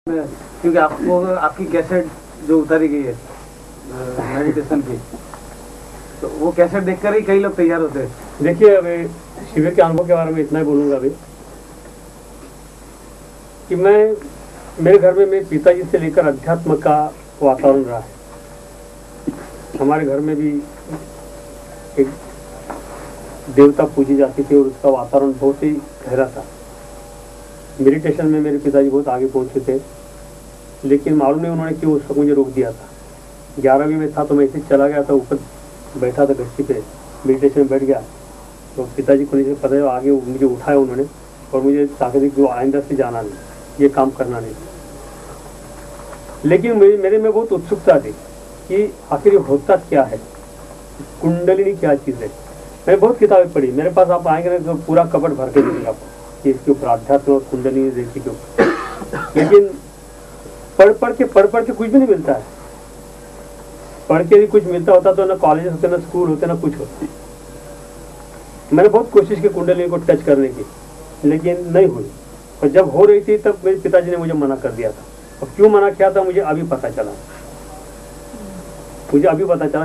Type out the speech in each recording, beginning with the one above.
क्योंकि आपको आपकी कैसेट जो उतारी गई है मेडिटेशन की, तो वो कैसेट देखकर ही कई लोग तैयार होते हैं। देखिए, अभी शिविर के अनुभव के बारे में इतना ही बोलूँगा अभी कि मेरे घर में मेरे पिताजी से लेकर अध्यात्म का वातावरण रहा है। हमारे घर में भी एक देवता पूजी जाती थी और उसका वातावरण बहुत ही गहरा था। मेडिटेशन में मेरे पिताजी बहुत आगे पहुंचे थे, लेकिन मालूम नहीं उन्होंने क्यों उसको मुझे रोक दिया था। 11वीं में था तो मैं ऐसे चला गया था, ऊपर बैठा था गच्ची पे, मेडिटेशन में बैठ गया तो पिताजी को नहीं पता है, आगे मुझे उठाया उन्होंने और मुझे ताकत दी कि आइंदा से जाना नहीं, ये काम करना नहीं। लेकिन मेरे में बहुत उत्सुकता थी कि आखिर ये होता क्या है, कुंडलिनी क्या चीज़ है। मैंने बहुत किताबें पढ़ी, मेरे पास आप आएंगे ना तो पूरा कपट भर के देंगे आपको कि इसके ऊपर अध्यात्म और कुंडलिनी देखी के ऊपर। लेकिन पढ़ पढ़ के कुछ भी नहीं मिलता है। पढ़ के भी कुछ मिलता होता तो ना कॉलेज होते, ना स्कूल होते, ना कुछ होते। मैंने बहुत कोशिश की कुंडलिनी को टच करने की, लेकिन नहीं हुई। और जब हो रही थी तब मेरे पिताजी ने मुझे मना कर दिया था। और क्यों मना किया था मुझे अभी पता चला,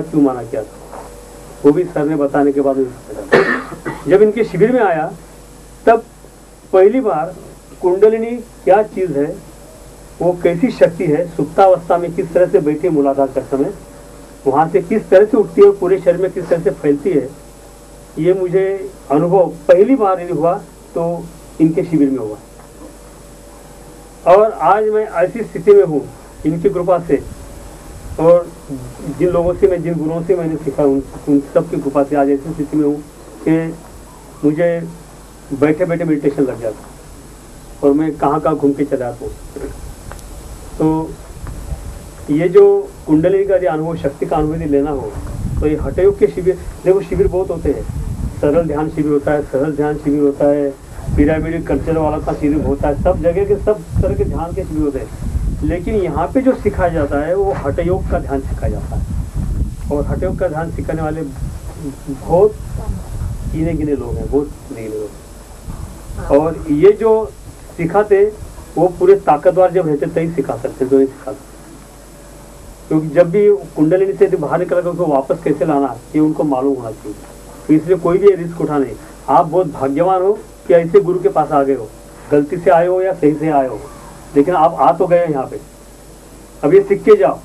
क्यों मना किया था। वो भी सर ने बताने के बाद मुझे पता चला। जब इनके शिविर में आया तब पहली बार कुंडलिनी क्या चीज़ है, वो कैसी शक्ति है, सुप्तावस्था में किस तरह से बैठे मूलाधार चक्र में, वहाँ से किस तरह से उठती है, पूरे शरीर में किस तरह से फैलती है, ये मुझे अनुभव पहली बार यदि हुआ तो इनके शिविर में हुआ। और आज मैं ऐसी स्थिति में हूँ इनकी कृपा से, और जिन लोगों से जिन गुरुओं से मैंने सीखा उन सब की कृपा से आज ऐसी स्थिति में हूँ कि मुझे बैठे बैठे मेडिटेशन लग जाता और मैं कहाँ घूम के चला आता हूँ। तो ये जो कुंडलिनी का अनुभव, शक्ति का अनुभव लेना हो तो ये हठयोग के शिविर, देखो शिविर बहुत होते हैं। सरल ध्यान शिविर होता है, सरल ध्यान शिविर होता है, पिरामिड कल्चर वाला का शिविर होता है, सब जगह के सब तरह के ध्यान के शिविर होते हैं। लेकिन यहाँ पे जो सिखाया जाता है वो हठयोग का ध्यान सिखाया जाता है। और हठयोग का ध्यान सिखाने वाले बहुत गिने गिने लोग हैं, बहुत गिने गिने लोग। और ये जो सिखाते वो पूरे ताकतवर जब रहते तभी सिखा सकते, तो नहीं सिखा सकते। क्योंकि जब भी कुंडलिनी से बाहर निकल कर उसको वापस कैसे लाना ये उनको मालूम होना चाहिए। तो इसलिए कोई भी रिस्क उठाना नहीं। आप बहुत भाग्यवान हो कि ऐसे गुरु के पास आ गए हो, गलती से आए हो या सही से आए हो, लेकिन आप आ तो गए यहाँ पे। अब ये सीख के जाओ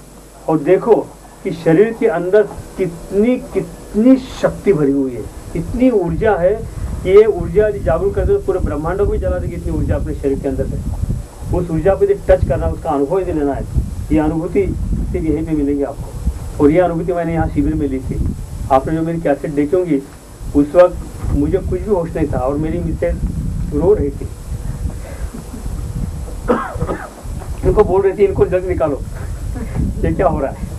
और देखो कि शरीर के अंदर कितनी शक्ति भरी हुई है, इतनी ऊर्जा है कि ये ऊर्जा जागरूक कर दे पूरे ब्रह्मांड को भी जला देगी। इतनी ऊर्जा अपने शरीर के अंदर है। उस ऊर्जा पे टच करना, उसका अनुभव यदि लेना है, ये अनुभूति सिर्फ यहीं पे मिलेगी आपको। और ये अनुभूति मैंने यहाँ शिविर में ली थी। आपने जो मेरी कैसेट देखी होंगी, उस वक्त मुझे कुछ भी होश नहीं था और मेरी मिसेज रो रही थी, इनको बोल रही थी इनको जल्दी निकालो, ये क्या हो रहा है।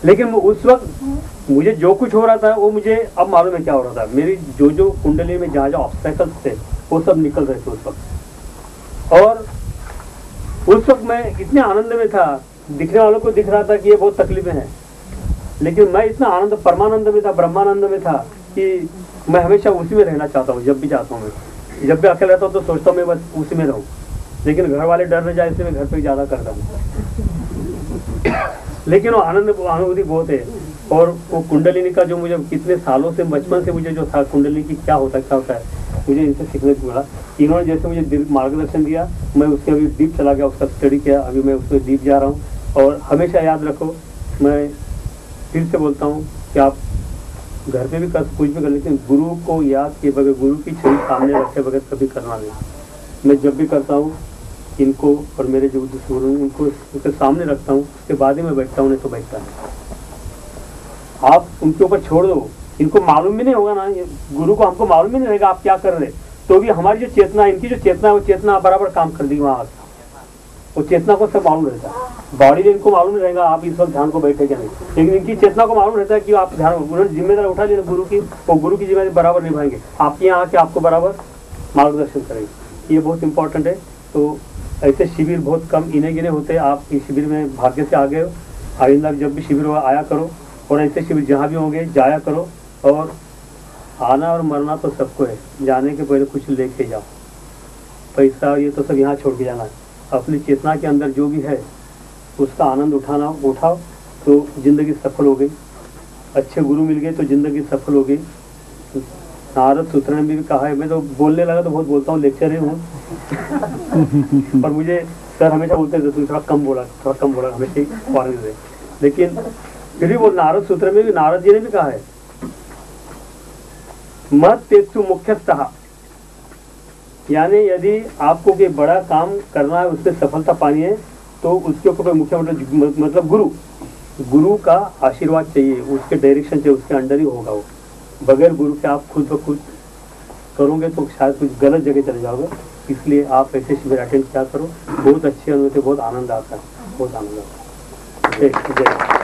लेकिन उस वक्त मुझे जो कुछ हो रहा था वो मुझे अब मालूम है क्या हो रहा था। मेरी जो कुंडली में जहाँ ऑब्स्टेकल्स थे वो सब निकल रहे थे उस वक्त। और उस वक्त मैं इतने आनंद में था, दिखने वालों को दिख रहा था कि ये बहुत तकलीफें हैं, लेकिन मैं इतना आनंद, परमानंद में था, ब्रह्मानंद में था कि मैं हमेशा उसी में रहना चाहता हूँ। जब भी चाहता हूँ, मैं जब भी अकेला रहता हूँ तो सोचता हूँ मैं बस उसी में रहूँ। लेकिन घर वाले डर न जाए इसलिए मैं घर पे ज़्यादा करता हूँ। लेकिन वो अनुभूति बहुत है। और वो कुंडलिनी का जो मुझे कितने सालों से, बचपन से मुझे जो था कुंडलिनी की क्या होता है, मुझे इनसे सीखने को मिला। इन्होंने जैसे मुझे मार्गदर्शन दिया, मैं उसके अभी डीप चला गया, उसका स्टडी किया, अभी मैं उसमें डीप जा रहा हूँ। और हमेशा याद रखो, मैं फिर से बोलता हूँ कि आप घर पे भी कुछ भी कर, लेकिन गुरु को याद किए बगैर, गुरु की छवि सामने रखे बगैर कभी करना नहीं। मैं जब भी करता हूँ इनको और मेरे जो गुरु उनको उसके सामने रखता हूँ, उसके बाद ही मैं बैठता हूँ, नहीं तो बैठता है। आप उनके ऊपर छोड़ दो, इनको मालूम भी नहीं होगा ना, गुरु को हमको मालूम भी नहीं रहेगा आप क्या कर रहे, तो भी हमारी जो चेतना, इनकी जो चेतना है वो चेतना बराबर काम कर देगी वहाँ। वो चेतना को सब मालूम रहता है। बॉडी में इनको मालूम नहीं रहेगा आप इस वक्त ध्यान को बैठे क्या नहीं, लेकिन इनकी चेतना को मालूम रहता है कि आप ध्यान, उन्होंने जिम्मेदारी उठा ली गुरु की, वो गुरु की जिम्मेदारी बराबर निभाएंगे, आपके यहाँ आके आपको बराबर मार्गदर्शन करेंगे। ये बहुत इंपॉर्टेंट है। तो ऐसे शिविर बहुत कम इन्हें गिने होते हैं। आप इस शिविर में भाग्य से आ गए हो, आइंदा जब भी शिविर हो आया करो, और ऐसे शिविर जहाँ भी होंगे जाया करो। और आना और मरना तो सबको है, जाने के पहले कुछ लेके जाओ, पैसा ये तो सब यहाँ छोड़ के जाना है। अपनी चेतना के अंदर जो भी है उसका आनंद उठाओ तो जिंदगी सफल हो गई। अच्छे गुरु मिल गए तो जिंदगी सफल हो गई। नारद सूत्र ने भी कहा है, मैं तो बोलने लगा तो बहुत बोलता हूँ, लेक्चर हूँ पर मुझे सर हमेशा बोलते थे तू थोड़ा कम बोला हमेशा वार्निंग दे। लेकिन फिर भी वो नारद सूत्र में भी नारद जी ने भी कहा है, मत तेजु मुख्यतः, यानी यदि आपको कोई बड़ा काम करना है, उसमें सफलता पानी है, तो उसके ऊपर मुख्य मतलब गुरु का आशीर्वाद चाहिए, उसके डायरेक्शन चाहिए, उसके अंडर ही होगा वो। बगैर गुरु के आप खुद ब खुद करोगे तो शायद कुछ गलत जगह चले जाओगे। इसलिए आप ऐसे शिविर अटेंड किया करो, बहुत अच्छी अनुभूति, बहुत आनंद आता है, बहुत आनंद आता है। जय